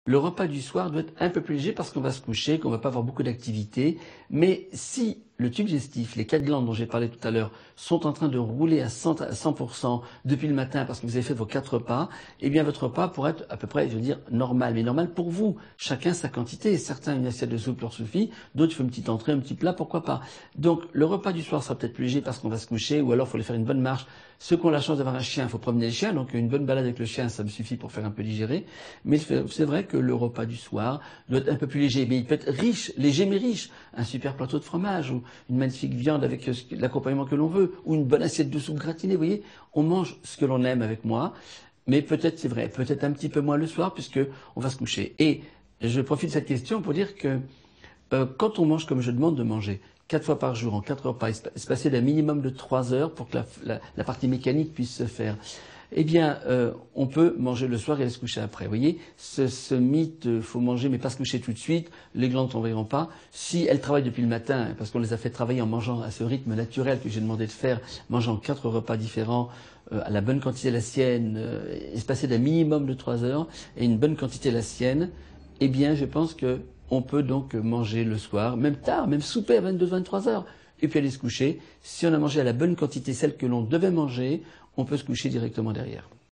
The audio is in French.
Le repas du soir doit être un peu plus léger parce qu'on va se coucher, qu'on va pas avoir beaucoup d'activité. Mais si le tube digestif, les 4 glandes dont j'ai parlé tout à l'heure, sont en train de rouler à 100% depuis le matin parce que vous avez fait vos 4 repas, eh bien votre repas pourrait être à peu près, je veux dire, normal. Mais normal pour vous. Chacun sa quantité. Certains, une assiette de soupe leur suffit. D'autres, il faut une petite entrée, un petit plat, pourquoi pas. Donc le repas du soir sera peut-être plus léger parce qu'on va se coucher ou alors il faut aller faire une bonne marche. Ceux qui ont la chance d'avoir un chien, il faut promener le chien. Donc une bonne balade avec le chien, ça me suffit pour faire un peu digérer. Mais c'est vrai que le repas du soir doit être un peu plus léger, mais il peut être riche, léger mais riche. Un super plateau de fromage, ou une magnifique viande avec l'accompagnement que l'on veut, ou une bonne assiette de soupe gratinée, vous voyez. On mange ce que l'on aime avec moi, mais peut-être, c'est vrai, peut-être un petit peu moins le soir, puisque on va se coucher. Et je profite de cette question pour dire que quand on mange comme je demande de manger, 4 fois par jour, en 4 repas, espacer d'un minimum de 3 heures pour que la partie mécanique puisse se faire, eh bien, on peut manger le soir et aller se coucher après. Vous voyez, ce mythe, faut manger mais pas se coucher tout de suite, les glandes ne t'enverront pas. Si elles travaillent depuis le matin, parce qu'on les a fait travailler en mangeant à ce rythme naturel que j'ai demandé de faire, mangeant 4 repas différents, à la bonne quantité la sienne, espacé d'un minimum de 3 heures, et une bonne quantité la sienne, eh bien, je pense que on peut donc manger le soir, même tard, même souper à 22-23 heures, et puis aller se coucher. Si on a mangé à la bonne quantité, celle que l'on devait manger, on peut se coucher directement derrière.